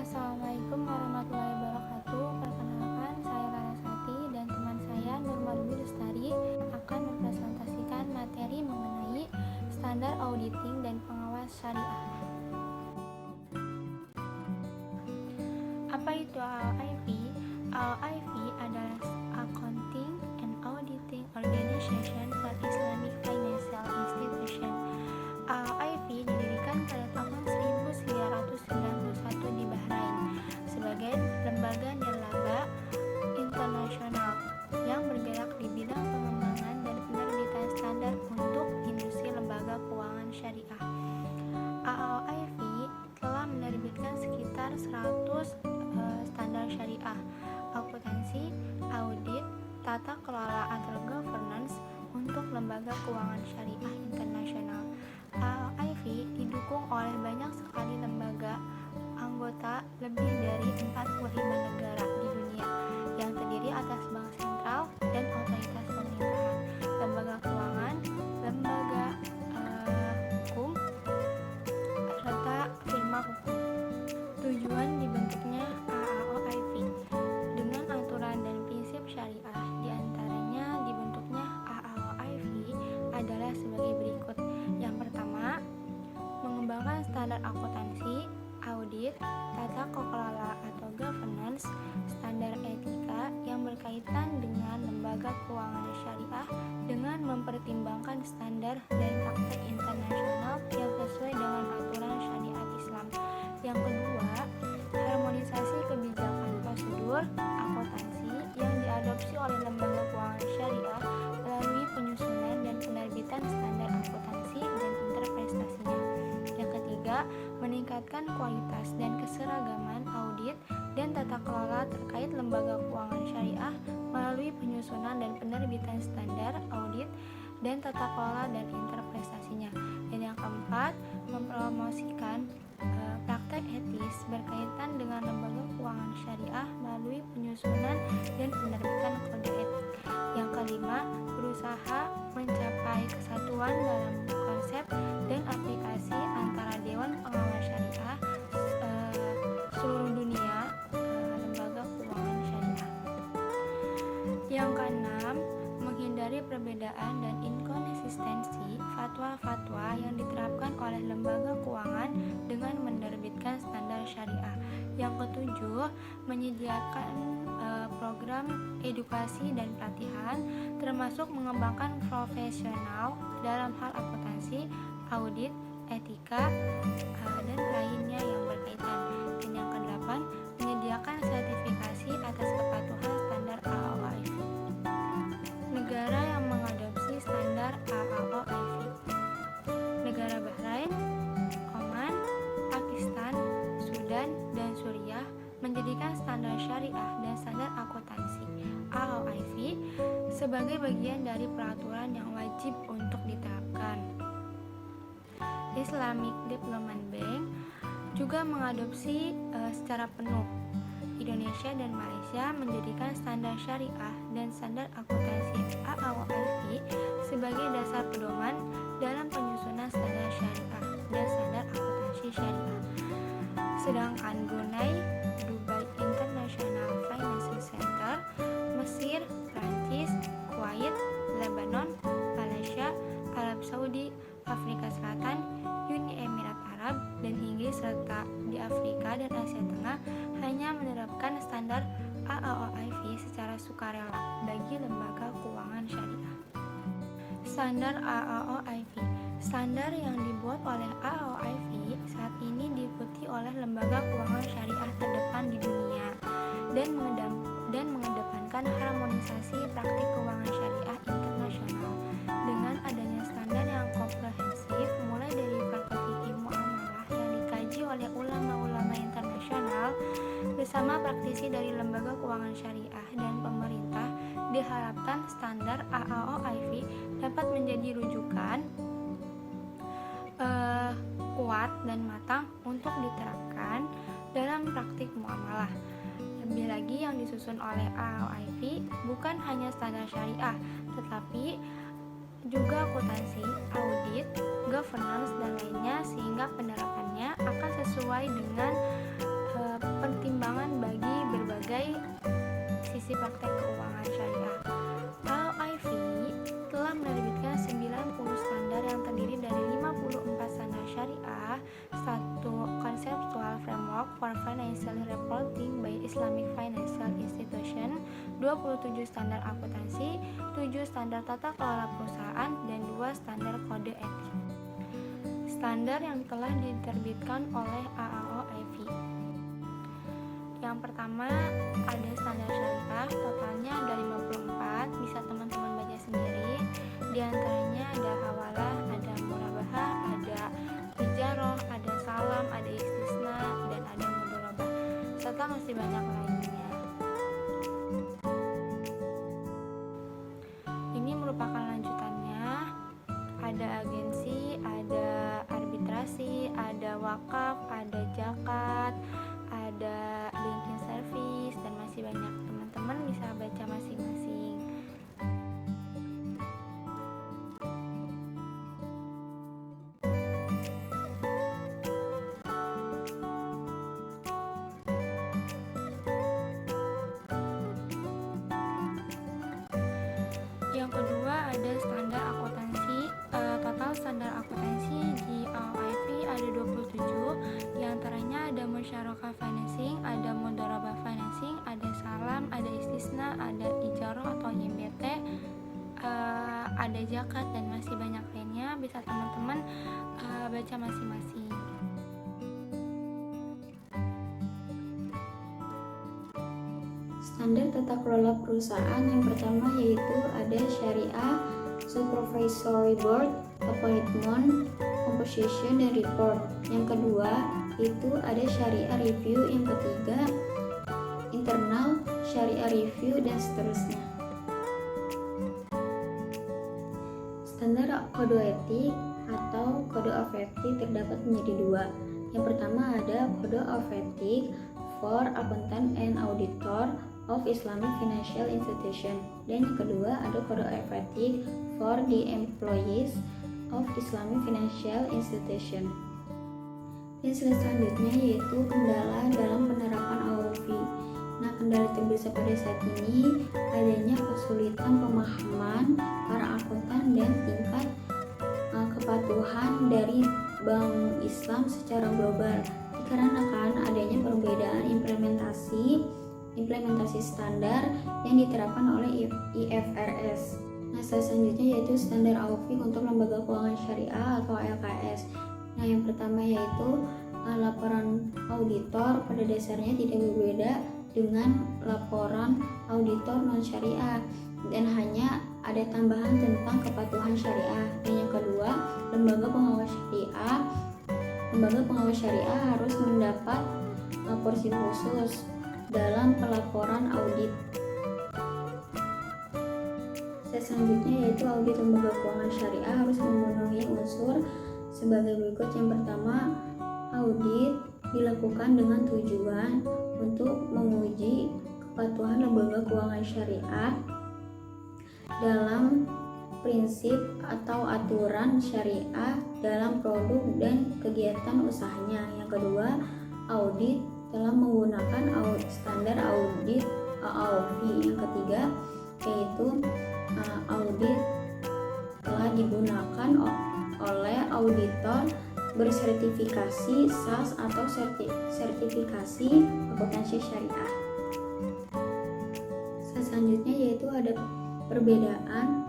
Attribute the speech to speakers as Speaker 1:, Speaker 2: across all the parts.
Speaker 1: Assalamualaikum warahmatullahi wabarakatuh. Perkenalkan, saya Larasati dan teman saya Nurmadewi Lestari akan mempresentasikan materi mengenai standar auditing dan pengawas syariah. Apa itu AOIV? AOIV adalah Accounting and Auditing Organization for Islamic Financial Institution. AOIV didirikan pada tahun 1991 di Bahrain sebagai lembaga nirlaba internasional yang bergerak di bidang pengembangan dan penerbitan standar untuk industri lembaga keuangan syariah. AOIV telah menerbitkan sekitar 100 standar syariah, akuntansi, audit, tata kelola atau governance untuk lembaga keuangan syariah internasional. AOIV didukung oleh banyak sekali lembaga anggota lebih dari 45 negara di dunia yang terdiri atas bank sentral dan otoritas pemerintahan, lembaga keuangan, lembaga hukum, serta firma hukum. Tujuan dibentuknya AOIV dengan aturan dan prinsip syariah, diantaranya dibentuknya AOIV adalah sebagai berikut. Yang pertama, mengembangkan standar akuntansi, audit, tata kelola atau governance, standar etika yang berkaitan dengan lembaga keuangan syariah dengan mempertimbangkan standar dan praktek internasional yang sesuai dengan aturan syariat Islam. Yang kedua, harmonisasi kebijakan prosedur akuntansi yang diadopsi oleh lembaga keuangan syariah melalui penyusunan dan penerbitan standar akuntansi dan interpretasinya. Yang ketiga, meningkatkan kualitas dan keseragaman audit dan tata kelola terkait lembaga keuangan syariah melalui penyusunan dan penerbitan standar audit dan tata kelola dan interpretasinya. Dan yang keempat, mempromosikan praktek etis berkaitan dengan lembaga keuangan syariah melalui penyusunan dan penerbitan kode etik. Yang kelima, berusaha mencapai kesatuan dalam konsep dan aplikasi antara Dewan Pengawas Syariah seluruh dunia lembaga keuangan syariah. Yang keenam, menghindari perbedaan dan inkonsistensi fatwa-fatwa yang diterapkan oleh lembaga keuangan dengan menerbitkan standar syariah. Yang ketujuh, menyediakan program edukasi dan pelatihan termasuk mengembangkan profesional dalam hal akuntansi, audit, etika, dan lainnya yang berkaitan. Dan yang kedelapan, menyediakan sertifikasi atas kepatuhan standar AOIV. Negara yang mengadopsi standar AOIV: negara Bahrain, Oman, Pakistan, Sudan, dan Suriah menjadikan standar syariah dan standar akuntansi AOIV sebagai bagian dari peraturan yang wajib untuk diterapkan. Islamic Development Bank juga mengadopsi secara penuh. Indonesia dan Malaysia menjadikan standar syariah dan standar akuntansi AOIV sebagai dasar pedoman dalam penyusunan standar syariah dan standar akuntansi syariah. Sedangkan Brunei, Dubai International Financial Center, Mesir, Prancis, Kuwait, Lebanon, Malaysia, Arab Saudi, Afrika Selatan, Uni Emirat Arab, dan Inggris serta di Afrika dan Asia Tengah hanya menerapkan standar AOIV secara sukarela bagi lembaga keuangan syariah. Standar AOIV. Standar yang dibuat oleh AOIV saat ini diikuti oleh lembaga keuangan syariah terdepan di dunia dan mengedepankan harmonisasi praktik keuangan syariah internasional dengan adanya standar yang komprehensif mulai dari fakta fikih muamalah yang dikaji oleh ulama-ulama internasional bersama praktisi dari lembaga keuangan syariah dan pemerintah. Diharapkan standar AOIV dapat menjadi rujukan kuat dan matang untuk diterapkan dalam praktik muamalah. Lebih lagi, yang disusun oleh AOIV bukan hanya standar syariah, tetapi juga akuntansi, audit, governance, dan lainnya, sehingga penerapannya akan sesuai dengan for Financial Reporting by Islamic Financial Institution, 27 standar akuntansi, 7 standar tata kelola perusahaan, dan 2 standar kode etik. Standar yang telah diterbitkan oleh AAOIV. Yang pertama ada standar syariah, totalnya ada 54, bisa teman-teman baca sendiri. Di antaranya ada hawalah, ada murabahah, ada ijaroh, ada salam, ada istisna, dan ada mudharabah, serta masih banyak lainnya. Ini merupakan lanjutannya. Ada agensi, ada arbitrasi, ada wakaf, ada zakat, ada banking service, dan masih banyak. Teman-teman bisa baca masing-masing. Yang kedua ada standar akuntansi. Total standar akuntansi di AOIV ada 27. Di antaranya ada musyarakah financing, ada mudharabah financing, ada salam, ada istisna, ada ijaroh atau YBT, ada zakat, dan masih banyak lainnya. Bisa teman-teman baca masing-masing.
Speaker 2: Standar tata kelola perusahaan yang pertama yaitu ada Syariah Supervisory Board, Appointment, Composition, dan Report. Yang kedua itu ada Syariah Review. Yang ketiga Internal Syariah Review, dan seterusnya. Standar kode etik atau Code of Ethics terdapat menjadi dua. Yang pertama ada Code of Ethics for Accountant and Auditor of Islamic Financial Institution, dan yang kedua ada Code of Ethics for the Employees of Islamic Financial Institution. Dan selanjutnya yaitu kendala dalam penerapan AOIV. Nah, kendala terbesar pada saat ini adanya kesulitan pemahaman para akuntan dan tingkat kepatuhan dari Bank Islam secara global, dikarenakan adanya perbedaan implementasi standar yang diterapkan oleh IFRS. Nah, selanjutnya yaitu standar AOIV untuk lembaga keuangan syariah atau LKS. Nah, yang pertama yaitu laporan auditor pada dasarnya tidak berbeda dengan laporan auditor non syariah, dan hanya ada tambahan tentang kepatuhan syariah. Dan yang kedua, lembaga pengawas syariah harus mendapat porsi khusus dalam pelaporan audit. Selanjutnya yaitu audit lembaga keuangan syariah harus memenuhi unsur sebagai berikut. Yang pertama, audit dilakukan dengan tujuan untuk menguji kepatuhan lembaga keuangan syariah dalam prinsip atau aturan syariah dalam produk dan kegiatan usahanya. Yang kedua, audit telah menggunakan standar audit AOIV. Yang ketiga yaitu audit telah digunakan oleh auditor bersertifikasi SAS atau sertifikasi akuntansi syariah. Selanjutnya yaitu ada perbedaan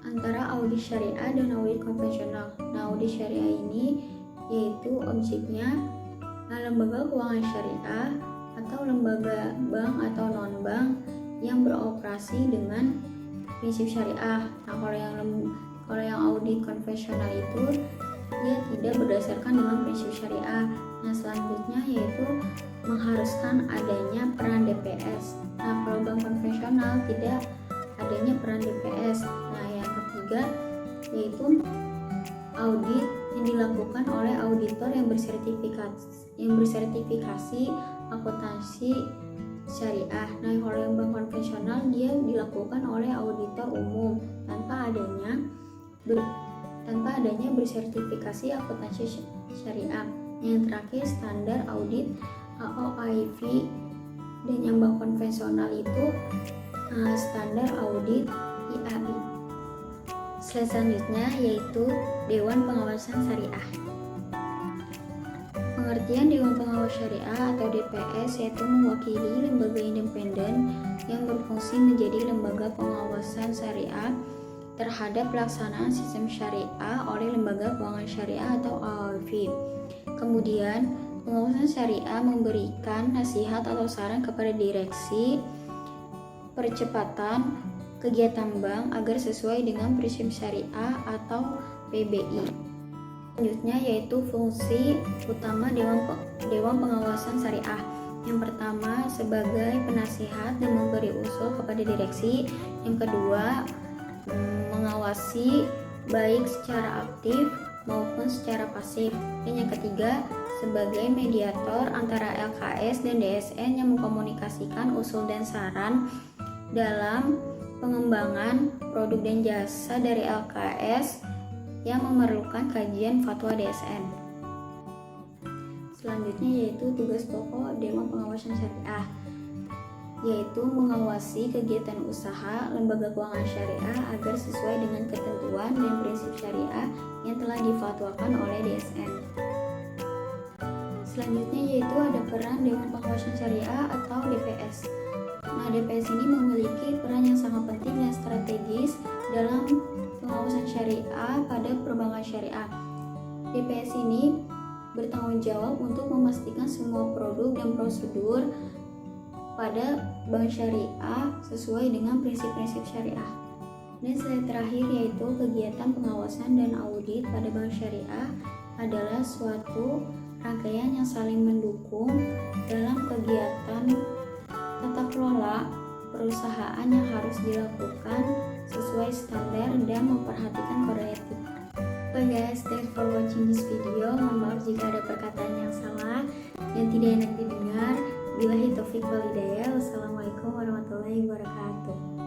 Speaker 2: antara audit syariah dan audit konvensional. Nah, audit syariah ini yaitu objeknya lembaga keuangan syariah atau lembaga bank atau non-bank yang beroperasi dengan prinsip syariah. Nah, kalau yang audit konvensional itu dia tidak berdasarkan dengan prinsip syariah. Nah, selanjutnya yaitu mengharuskan adanya peran DPS. Nah, kalau bank konvensional tidak adanya peran DPS. Nah, yang ketiga yaitu audit yang dilakukan oleh auditor yang bersertifikasi akuntansi syariah. Nah, kalau yang bank konvensional dia dilakukan oleh auditor umum tanpa adanya bersertifikasi akuntansi syariah. Yang terakhir standar audit AOIV, dan yang bank konvensional itu standar audit IAI. Selanjutnya yaitu Dewan Pengawasan Syariah. Pengertian Dewan Pengawas Syariah LPS yaitu mewakili lembaga independen yang berfungsi menjadi lembaga pengawasan syariah terhadap pelaksanaan sistem syariah oleh lembaga keuangan syariah atau AOIV. Kemudian, pengawasan syariah memberikan nasihat atau saran kepada direksi percepatan kegiatan bank agar sesuai dengan prinsip syariah atau PBI. Selanjutnya yaitu fungsi utama Dewan Pengawasan Syariah. Yang pertama sebagai penasihat dan memberi usul kepada direksi. Yang kedua mengawasi baik secara aktif maupun secara pasif. Dan yang ketiga sebagai mediator antara LKS dan DSN yang mengkomunikasikan usul dan saran dalam pengembangan produk dan jasa dari LKS yang memerlukan kajian fatwa DSN. Selanjutnya yaitu tugas pokok Dewan Pengawasan Syariah, yaitu mengawasi kegiatan usaha lembaga keuangan syariah agar sesuai dengan ketentuan dan prinsip syariah yang telah difatwakan oleh DSN. Selanjutnya yaitu ada peran Dewan Pengawasan Syariah atau DPS. Nah, DPS ini memiliki peran yang sangat penting dan strategis dalam pengawasan syariah pada perbankan syariah. DPS ini bertanggung jawab untuk memastikan semua produk dan prosedur pada bank syariah sesuai dengan prinsip-prinsip syariah. Dan slide terakhir yaitu kegiatan pengawasan dan audit pada bank syariah adalah suatu rangkaian yang saling mendukung dalam kegiatan tata kelola perusahaan yang harus dilakukan sesuai standar dan memperhatikan kode etik. Oke guys, thanks for watching this video. Mohon maaf jika ada perkataan yang salah yang tidak enak didengar. Billahi taufiq wal hidayah. Wassalamualaikum warahmatullahi wabarakatuh.